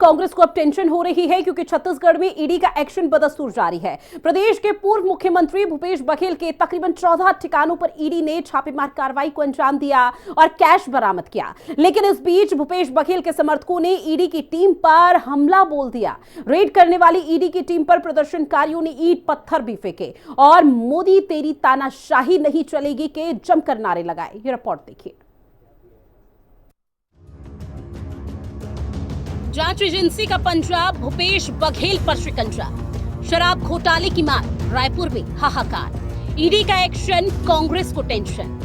कांग्रेस को अब टेंशन हो रही है क्योंकि छत्तीसगढ़ में ईडी का एक्शन बदस्तूर जारी है। प्रदेश के पूर्व मुख्यमंत्री भूपेश बघेल के तकरीबन 14 ठिकानों पर ईडी ने छापेमार कार्रवाई को अंजाम दिया और कैश बरामद किया। लेकिन इस बीच भूपेश बघेल के समर्थकों ने ईडी की टीम पर हमला बोल दिया। रेड करने वाली ईडी की टीम पर प्रदर्शनकारियों ने ईंट पत्थर भी फेंके और मोदी तेरी तानाशाही नहीं चलेगी के जमकर नारे लगाए। ये रिपोर्ट देखिए। जांच एजेंसी का पंजा, भूपेश बघेल पर शिकंजा। शराब घोटाले की मार, रायपुर में हाहाकार। ईडी का एक्शन, कांग्रेस को टेंशन।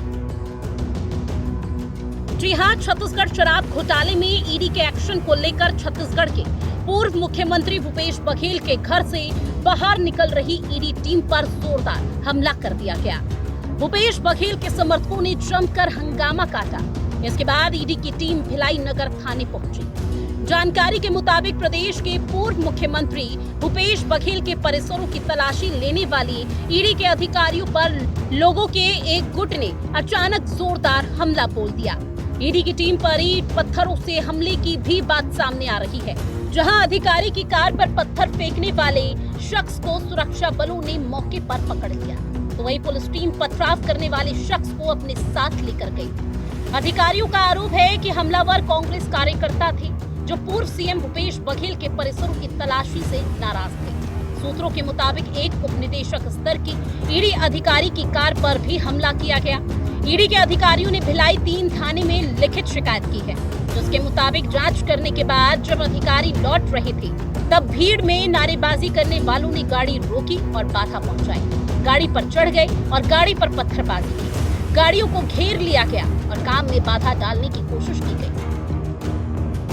जी हां, छत्तीसगढ़ शराब घोटाले में ईडी के एक्शन को लेकर छत्तीसगढ़ के पूर्व मुख्यमंत्री भूपेश बघेल के घर से बाहर निकल रही ईडी टीम पर जोरदार हमला कर दिया गया। भूपेश बघेल के समर्थकों ने जमकर हंगामा काटा। इसके बाद ईडी की टीम भिलाई नगर थाने पहुंची। जानकारी के मुताबिक प्रदेश के पूर्व मुख्यमंत्री भूपेश बघेल के परिसरों की तलाशी लेने वाली ईडी के अधिकारियों पर लोगों के एक गुट ने अचानक जोरदार हमला बोल दिया। ईडी की टीम पर ईंट पत्थरों से हमले की भी बात सामने आ रही है। जहां अधिकारी की कार पर पत्थर फेंकने वाले शख्स को सुरक्षा बलों ने मौके पर पकड़ लिया, तो वही पुलिस टीम पथराव करने वाले शख्स को अपने साथ लेकर गई। अधिकारियों का आरोप है कि हमलावर कांग्रेस कार्यकर्ता थे जो पूर्व सीएम भूपेश बघेल के परिसरों की तलाशी से नाराज थे। सूत्रों के मुताबिक एक उप निदेशक स्तर की ईडी अधिकारी की कार पर भी हमला किया गया। ईडी के अधिकारियों ने भिलाई 3 थाने में लिखित शिकायत की है, जिसके मुताबिक जांच करने के बाद जब अधिकारी लौट रहे थे तब भीड़ में नारेबाजी करने वालों ने गाड़ी रोकी और बाधा पहुंचाई। गाड़ी पर चढ़ गए और गाड़ी पर पत्थरबाजी की। गाड़ियों को घेर लिया गया और काम में बाधा डालने की कोशिश की गई।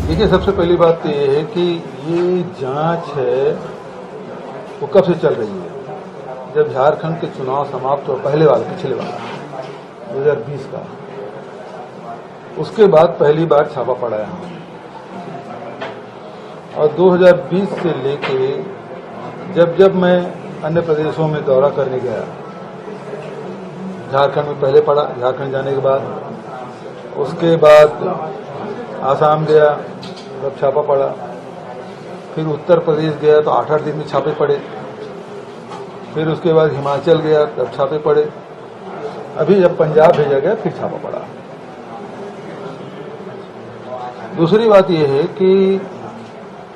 देखिए, सबसे पहली बात तो ये है कि ये जांच है वो कब से चल रही है। जब झारखंड के चुनाव समाप्त हो, पहले वाला, पिछले वाला 2020 का, उसके बाद पहली बार छापा पड़ा है। और 2020 से लेके जब मैं अन्य प्रदेशों में दौरा करने गया, झारखंड में पहले पड़ा, झारखंड जाने के बाद उसके बाद आसाम गया तब छापा पड़ा, फिर उत्तर प्रदेश गया तो 8-8 दिन में छापे पड़े, फिर उसके बाद हिमाचल गया तब छापे पड़े, अभी जब पंजाब भेजा गया फिर छापा पड़ा। दूसरी बात यह है कि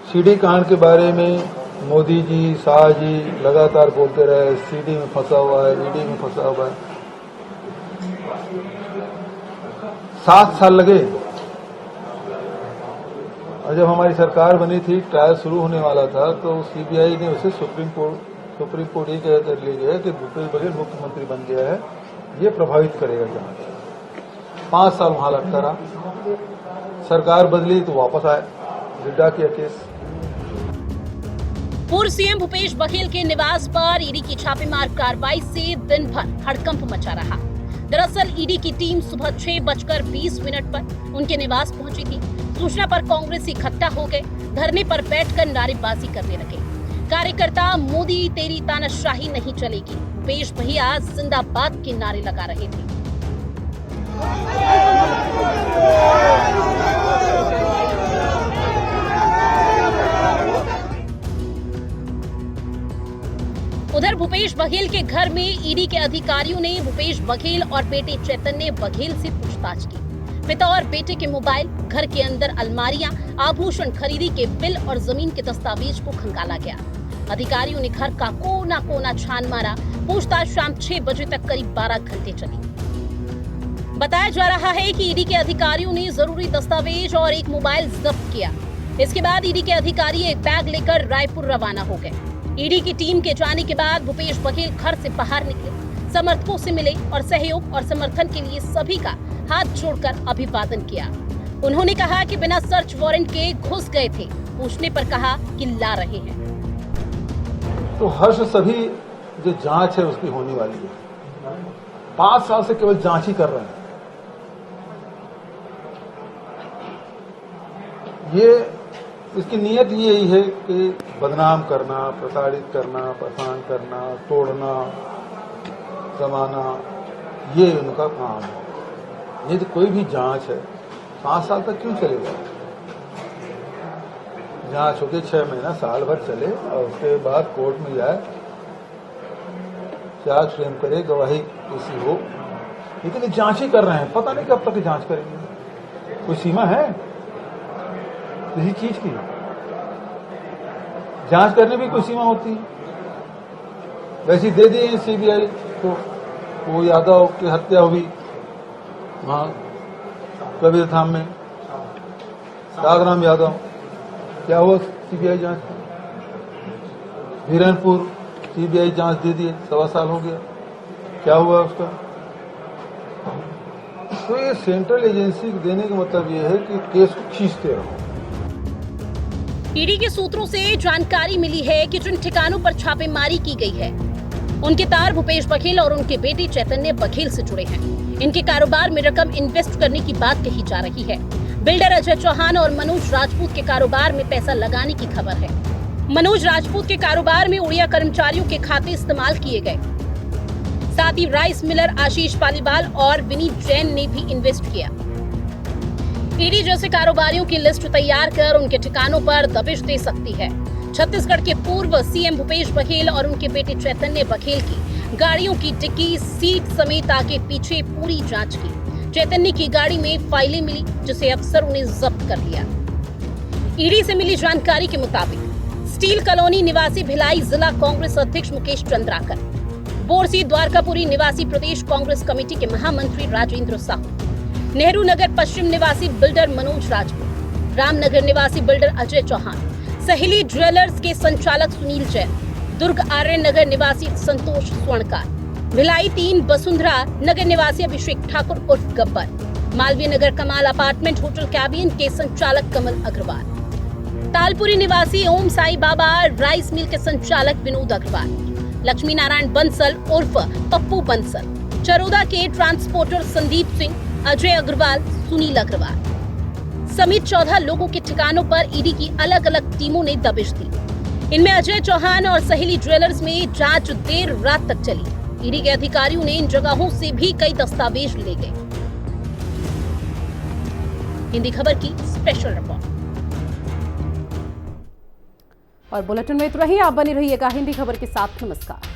सीडी कांड के बारे में मोदी जी, शाह जी लगातार बोलते रहे, सीडी में फंसा हुआ है, ईडी में फंसा हुआ है। 7 साल लगे और जब हमारी सरकार बनी थी, ट्रायल शुरू होने वाला था, तो सीबीआई ने उसे सुप्रीम कोर्ट ये कह कर ले गया कि भूपेश बघेल मुख्यमंत्री बन गया है, ये प्रभावित करेगा जांच। 5 साल वहां लगता रहा, सरकार बदली तो वापस आए, गिड्डा किया केस। पूर्व सीएम भूपेश बघेल के निवास पर ईडी की छापेमार कार्रवाई से दिन भर हड़कंप मचा रहा। दरअसल ईडी की टीम सुबह 6:20 पर उनके निवास पहुंची थी। सूचना पर कांग्रेस इकट्ठा हो गए, धरने पर बैठकर नारेबाजी करने लगे। कार्यकर्ता मोदी तेरी तानाशाही नहीं चलेगी, भूपेश भैया जिंदाबाद के नारे लगा रहे थे। उधर भूपेश बघेल के घर में ईडी के अधिकारियों ने भूपेश बघेल और बेटे चैतन्य बघेल से पूछताछ की। पिता और बेटे के मोबाइल, घर के अंदर अलमारियां, आभूषण खरीदी के बिल और जमीन के दस्तावेज को खंगाला गया। अधिकारियों ने घर का कोना कोना छान मारा। पूछताछ शाम 6 बजे तक करीब 12 घंटे चली। बताया जा रहा है कि ईडी के अधिकारियों ने जरूरी दस्तावेज और एक मोबाइल जब्त किया। इसके बाद ईडी के अधिकारी एक बैग लेकर रायपुर रवाना हो गए। ईडी की टीम के जाने के बाद भूपेश बघेल घर से बाहर निकले, समर्थकों से मिले और सहयोग और समर्थन के लिए सभी का हाथ जोड़कर अभिवादन किया। उन्होंने कहा कि बिना सर्च वारंट के घुस गए थे। पूछने पर कहा कि ला रहे हैं। तो हर्ष सभी जो जांच है उसकी होने वाली है। 5 साल से केवल जांच ही कर रहे हैं। ये इसकी नीयत यही है कि बदनाम करना, प्रताड़ित करना, परेशान करना, तोड़ना, जमाना, ये उनका काम है। यदि कोई भी जांच है 5 साल तक क्यों चलेगा? जांच होगी 6 महीना साल भर चले और उसके बाद कोर्ट में जाए, चार्ज फ्रेम करे, गवाही किसी हो, लेकिन ये जांच ही कर रहे हैं, पता नहीं कब तक जांच करेंगे। कोई सीमा है किसी चीज की? जांच करने भी कोई सीमा होती है? वैसे दे दिए सीबीआई को, वो यादव की हत्या हुई वहां कबीर धाम में, सागराम यादव, क्या हुआ सीबीआई जांच? वीरनपुर सीबीआई जांच दे दिए, 1.25 साल हो गया, क्या हुआ उसका? तो ये सेंट्रल एजेंसी को देने का मतलब ये है कि केस को खींचते रहो। ईडी के सूत्रों से जानकारी मिली है कि जिन ठिकानों पर छापेमारी की गई है उनके तार भूपेश बघेल और उनके बेटे चैतन्य बघेल से जुड़े हैं। इनके कारोबार में रकम इन्वेस्ट करने की बात कही जा रही है। बिल्डर अजय चौहान और मनोज राजपूत के कारोबार में पैसा लगाने की खबर है। मनोज राजपूत के कारोबार में उड़िया कर्मचारियों के खाते इस्तेमाल किए गए। साथ ही राइस मिलर आशीष पालीवाल और विनीत जैन ने भी इन्वेस्ट किया। ईडी जैसे कारोबारियों की लिस्ट तैयार कर उनके ठिकानों पर दबिश दे सकती है। छत्तीसगढ़ के पूर्व सीएम भूपेश बघेल और उनके बेटे चैतन्य बघेल की गाड़ियों की डिक्की, सीट समेत आगे पीछे पूरी जांच की। चैतन्य की गाड़ी में फाइलें मिली जिसे अफसरों ने जब्त कर लिया। ईडी से मिली जानकारी के मुताबिक स्टील कॉलोनी निवासी भिलाई जिला कांग्रेस अध्यक्ष मुकेश चंद्राकर, बोरसी द्वारकापुरी निवासी प्रदेश कांग्रेस कमेटी के महामंत्री राजेंद्र साहू, नेहरू नगर पश्चिम निवासी बिल्डर मनोज राजपूत, रामनगर निवासी बिल्डर अजय चौहान, सहेली ज्वेलर्स के संचालक सुनील जैन, दुर्ग आर्य नगर निवासी संतोष स्वर्णकार, भिलाई 3 वसुंधरा नगर निवासी अभिषेक ठाकुर उर्फ गब्बर, मालवीय नगर कमाल अपार्टमेंट होटल कैबिन के संचालक कमल अग्रवाल, तालपुरी निवासी ओम साई बाबा राइस मिल के संचालक विनोद अग्रवाल, लक्ष्मी नारायण बंसल उर्फ पप्पू बंसल, चरोदा के ट्रांसपोर्टर संदीप सिंह, अजय अग्रवाल, सुनील अग्रवाल समेत 14 लोगों के ठिकानों पर ईडी की अलग अलग टीमों ने दबिश दी। इनमें अजय चौहान और सहेली ज्वेलर्स में जांच देर रात तक चली। ईडी के अधिकारियों ने इन जगहों से भी कई दस्तावेज ले गए। हिंदी खबर की स्पेशल रिपोर्ट। और बुलेटिन में इतना ही। आप बने रहिएगा हिंदी खबर के साथ। नमस्कार।